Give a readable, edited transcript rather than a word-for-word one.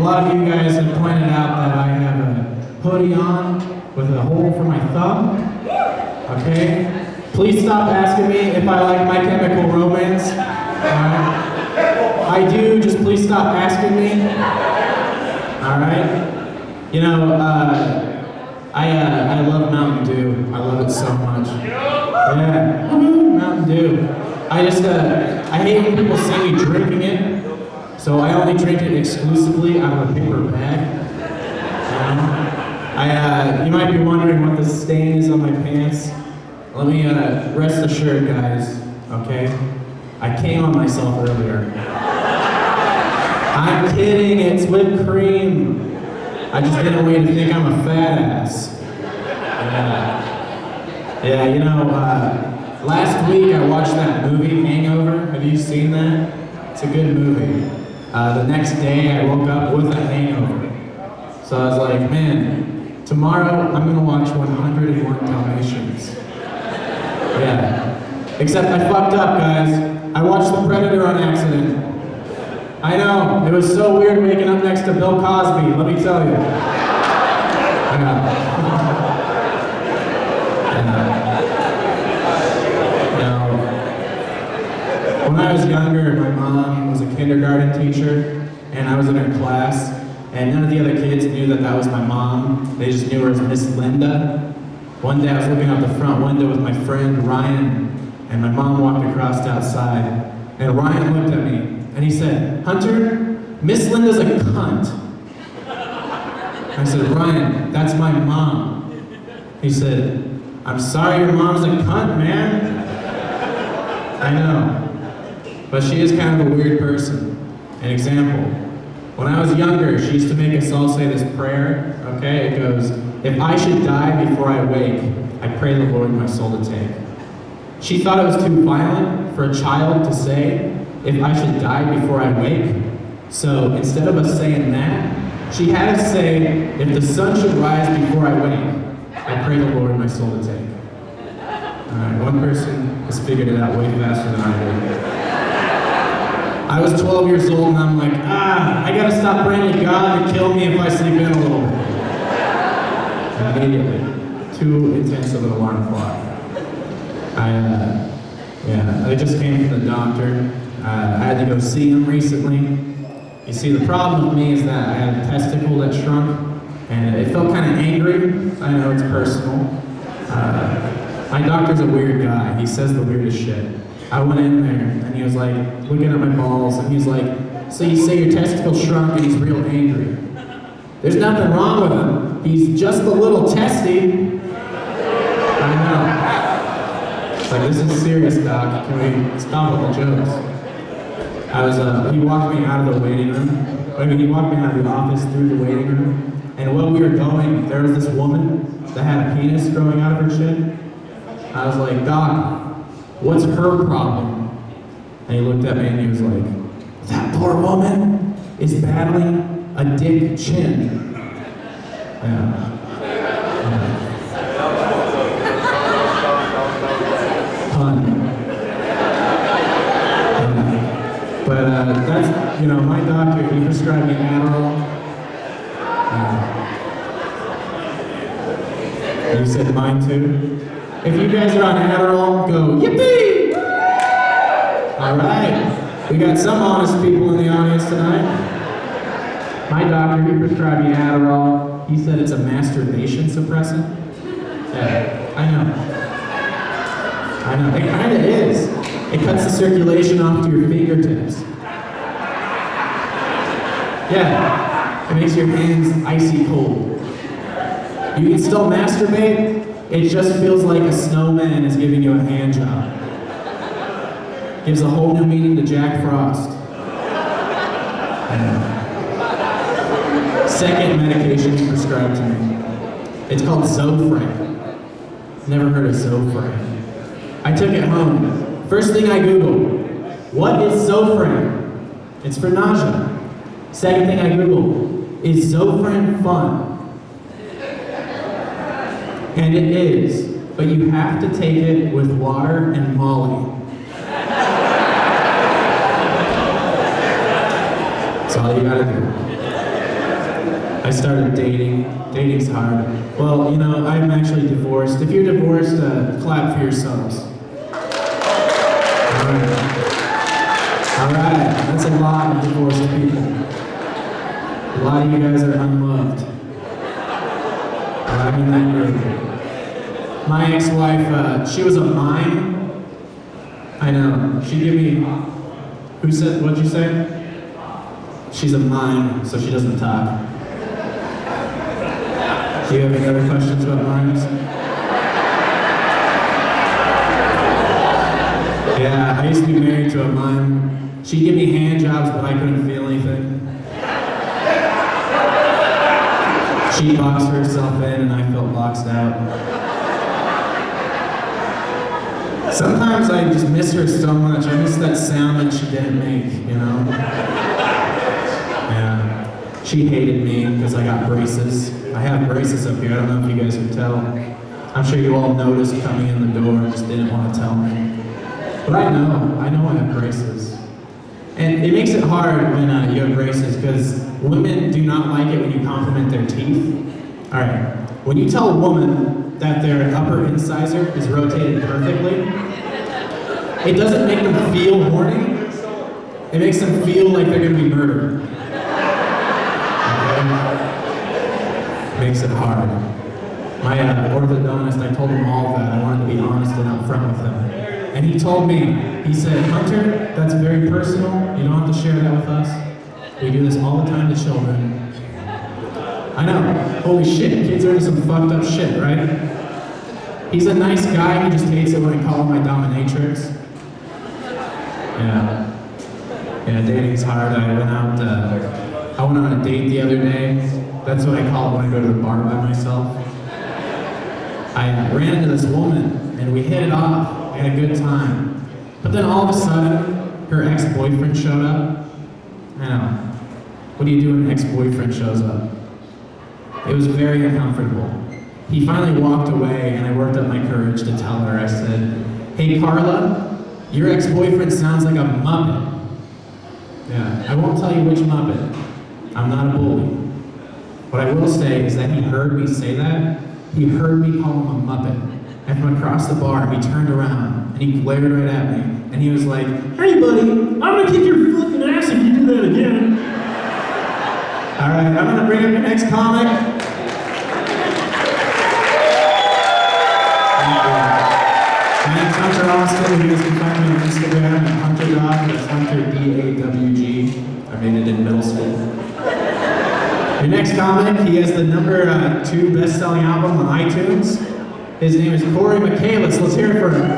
lot of you guys have pointed out that I have a hoodie on with a hole for my thumb. Okay? Please stop asking me if I like My Chemical Romance. I do, just please stop asking me. Alright? You know, I love Mountain Dew. I love it so much. Yeah, Mountain Dew. I hate when people see me drinking it, so I only drink it exclusively out of a paper bag. You might be wondering what the stain is on my pants. Let me rest assured, guys, okay? I came on myself earlier. I'm kidding, it's whipped cream. I just didn't want you to think I'm a fat ass. Yeah, you know, last week I watched that movie, Hangover. Have you seen that? It's a good movie. The next day I woke up with a hangover. So I was like, man, tomorrow I'm gonna watch 101 Dalmatians. Yeah. Except I fucked up, guys. I watched The Predator on accident. I know, it was so weird waking up next to Bill Cosby, let me tell you. When I was younger, my mom was a kindergarten teacher, and I was in her class, and none of the other kids knew that that was my mom. They just knew her as Miss Linda. One day I was looking out the front window with my friend Ryan, and my mom walked across outside, and Ryan looked at me, and he said, "Hunter, Miss Linda's a cunt." I said, "Ryan, that's my mom." He said, "I'm sorry your mom's a cunt, man." I know, but she is kind of a weird person. An example, when I was younger, she used to make us all say this prayer, okay? It goes, "If I should die before I wake, I pray the Lord my soul to take." She thought it was too violent for a child to say, "If I should die before I wake." So instead of us saying that, she had us say, "If the sun should rise before I wake, I pray the Lord my soul to take." Alright, one person has figured it out way faster than I did. I was 12 years old and I'm like, I gotta stop praying to God to kill me if I sleep in a little bit. Immediately. Too intense of an alarm clock. I just came from the doctor. I had to go see him recently. You see, the problem with me is that I had a testicle that shrunk, and it felt kind of angry. I know it's personal. My doctor's a weird guy. He says the weirdest shit. I went in there, and he was like, looking at my balls, and he's like, "So you say your testicle shrunk and he's real angry." There's nothing wrong with him. He's just a little testy. I know. It's like, this is serious, doc. Can we stop with the jokes? He walked me out of the waiting room. He walked me out of the office through the waiting room. And while we were going, there was this woman that had a penis growing out of her chin. I was like, "Doc, what's her problem?" And he looked at me and he was like, "That poor woman is battling a dick chin." Pun. But that's, my doctor, he prescribed me Adderall. You said mine too? If you guys are on Adderall, go, yippee! All right, we got some honest people in the audience tonight. My doctor, he prescribed me Adderall. He said it's a masturbation suppressant. Yeah, I know. It kind of is. It cuts the circulation off to your fingertips. Yeah, it makes your hands icy cold. You can still masturbate. It just feels like a snowman is giving you a hand job. Gives a whole new meaning to Jack Frost. Second medication prescribed to me. It's called Zofran. Never heard of Zofran. I took it home. First thing I Googled, what is Zofran? It's for nausea. Second thing I Googled, is Zofran fun? And it is, but you have to take it with water and Molly. That's all you gotta do. I started dating. Dating's hard. Well, you know, I'm actually divorced. If you're divorced, clap for yourselves. All right, that's a lot of divorced people. A lot of you guys are unloved. I mean that really. My ex-wife, she was a mime. I know. She gave me. Who said? What'd you say? She's a mime, so she doesn't talk. Do you have any other questions about mimes? Yeah, I used to be married to a mime. She'd give me hand jobs, but I couldn't feel anything. She boxed herself in, and I felt boxed out. Sometimes I just miss her so much. I miss that sound that she didn't make, you know? Yeah. She hated me because I got braces. I have braces up here. I don't know if you guys can tell. I'm sure you all noticed coming in the door and just didn't want to tell me. But I know I have braces. And it makes it hard when you have braces because women do not like it when you compliment their teeth. All right, when you tell a woman that their upper incisor is rotated perfectly, it doesn't make them feel horny. It makes them feel like they're gonna be murdered. Okay? Makes it hard. My orthodontist, I told him all that. I wanted to be honest and upfront with him. And he told me, he said, Hunter, that's very personal. You don't have to share that with us. We do this all the time to children. I know. Holy shit, kids are into some fucked up shit, right? He's a nice guy, he just hates it when I call him my dominatrix. Yeah. Yeah, dating's hard. I went on a date the other day. That's what I call it when I go to the bar by myself. I ran into this woman, and we hit it off. We had a good time. But then all of a sudden, her ex-boyfriend showed up. I know. What do you do when an ex-boyfriend shows up? It was very uncomfortable. He finally walked away, and I worked up my courage to tell her. I said, hey, Carla, your ex-boyfriend sounds like a Muppet. Yeah, I won't tell you which Muppet. I'm not a bully. What I will say is that he heard me say that. He heard me call him a Muppet. And from across the bar, he turned around, and he glared right at me. And he was like, hey, buddy, I'm gonna kick your flipping ass if you do that again. All right, I'm gonna bring up the next comic. My name's Hunter Austin. You guys can find me on Instagram at Hunter Dog. That's Hunter D-A-W-G. I made it in middle school. Your next comic, he has the number 2 best-selling album on iTunes. His name is Cory Michaelis. Let's hear it for him.